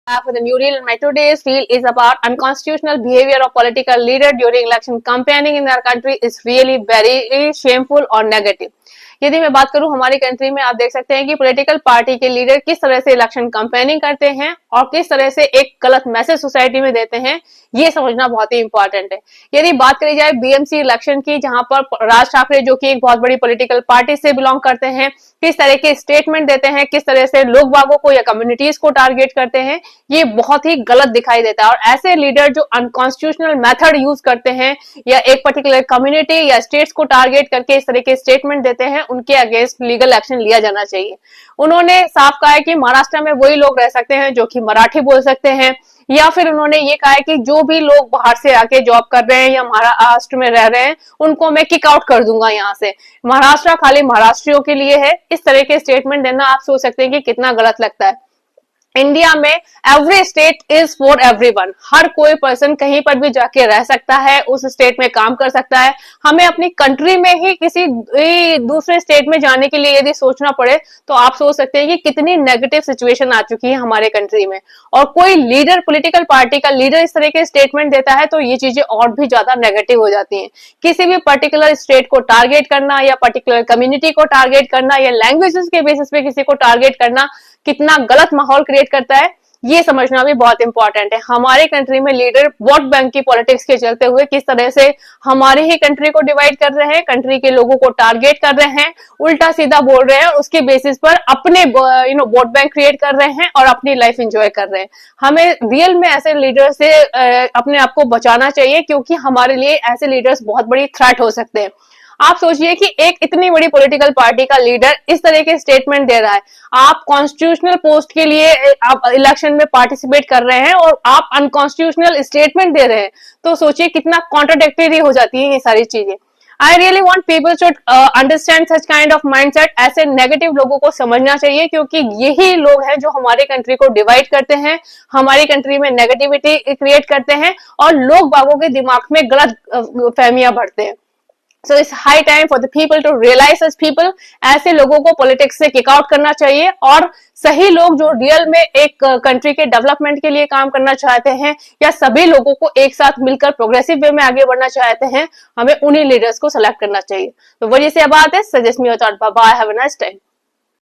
For the new reel, and my today's reel is about unconstitutional behavior of political leader during election campaigning in our country is really very shameful और negative. यदि मैं बात करूं हमारी country में, आप देख सकते हैं कि पॉलिटिकल पार्टी के लीडर किस तरह से इलेक्शन कैंपेनिंग करते हैं और किस तरह से एक गलत मैसेज सोसाइटी में देते हैं, ये समझना बहुत ही इंपॉर्टेंट है। यदि बात करी जाए बीएमसी इलेक्शन की, जहां पर राज ठाकरे जो कि एक बहुत बड़ी पॉलिटिकल पार्टी से बिलोंग करते हैं, किस तरह के स्टेटमेंट देते हैं, किस तरह से लोग बागों को या कम्युनिटीज को टारगेट करते हैं, ये बहुत ही गलत दिखाई देता है। और ऐसे लीडर जो अनकॉन्स्टिट्यूशनल मेथड यूज करते हैं या एक पर्टिकुलर कम्युनिटी या स्टेट्स को टारगेट करके इस तरह के स्टेटमेंट देते हैं, उनके अगेंस्ट लीगल एक्शन लिया जाना चाहिए। उन्होंने साफ कहा है कि महाराष्ट्र में वही लोग रह सकते हैं जो कि मराठी बोल सकते हैं, या फिर उन्होंने ये कहा है कि जो भी लोग बाहर से आके जॉब कर रहे हैं या महाराष्ट्र में रह रहे हैं, उनको मैं किक आउट कर दूंगा यहाँ से। महाराष्ट्र खाली महाराष्ट्रियों के लिए है। इस तरह के स्टेटमेंट देना आप सोच सकते हैं कि कितना गलत लगता है। इंडिया में every state is for everyone, हर कोई पर्सन कहीं पर भी जाके रह सकता है, उस स्टेट में काम कर सकता है। हमें अपनी कंट्री में ही किसी दूसरे स्टेट में जाने के लिए यदि सोचना पड़े तो आप सोच सकते हैं कि कितनी नेगेटिव सिचुएशन आ चुकी है हमारे कंट्री में। और कोई लीडर, पॉलिटिकल पार्टी का लीडर इस तरह के स्टेटमेंट देता है तो ये चीजें और भी ज्यादा नेगेटिव हो जाती हैं। किसी भी पर्टिकुलर स्टेट को टारगेट करना या पर्टिकुलर कम्युनिटी को टारगेट करना या लैंग्वेजेस के बेसिस पे किसी को टारगेट करना कितना गलत माहौल क्रिएट करता है, ये समझना भी बहुत इंपॉर्टेंट है। हमारे कंट्री में लीडर वोट बैंक की पॉलिटिक्स के चलते हुए किस तरह से हमारी ही कंट्री को डिवाइड कर रहे हैं, कंट्री के लोगों को टारगेट कर रहे हैं, उल्टा सीधा बोल रहे हैं और उसके बेसिस पर अपने वोट बैंक क्रिएट कर रहे हैं और अपनी लाइफ एंजॉय कर रहे हैं। हमें रियल में ऐसे लीडर से अपने आप को बचाना चाहिए, क्योंकि हमारे लिए ऐसे लीडर्स बहुत बड़ी थ्रेट हो सकते हैं। आप सोचिए कि एक इतनी बड़ी पॉलिटिकल पार्टी का लीडर इस तरह के स्टेटमेंट दे रहा है। आप कॉन्स्टिट्यूशनल पोस्ट के लिए आप इलेक्शन में पार्टिसिपेट कर रहे हैं और आप अनकॉन्स्टिट्यूशनल स्टेटमेंट दे रहे हैं, तो सोचिए कितना कॉन्ट्राडिक्टरी हो जाती है ये सारी चीजें। I really want people should understand such kind of mindset. ऐसे नेगेटिव लोगों को समझना चाहिए, क्योंकि यही लोग हैं जो हमारे कंट्री को डिवाइड करते हैं, हमारी कंट्री में नेगेटिविटी क्रिएट करते हैं और लोग बागों के दिमाग में गलत फहमियां भरते हैं। So it's high time for the people to realize such people. ऐसे लोगों को पॉलिटिक्स से किक आउट करना चाहिए और सही लोग जो रियल में एक कंट्री के डेवलपमेंट के लिए काम करना चाहते हैं या सभी लोगों को एक साथ मिलकर प्रोग्रेसिव वे में आगे बढ़ना चाहते हैं, हमें उन्हीं लीडर्स को सेलेक्ट करना चाहिए। तो वजह से बात है, suggest me your thought. Bye bye, have a nice time.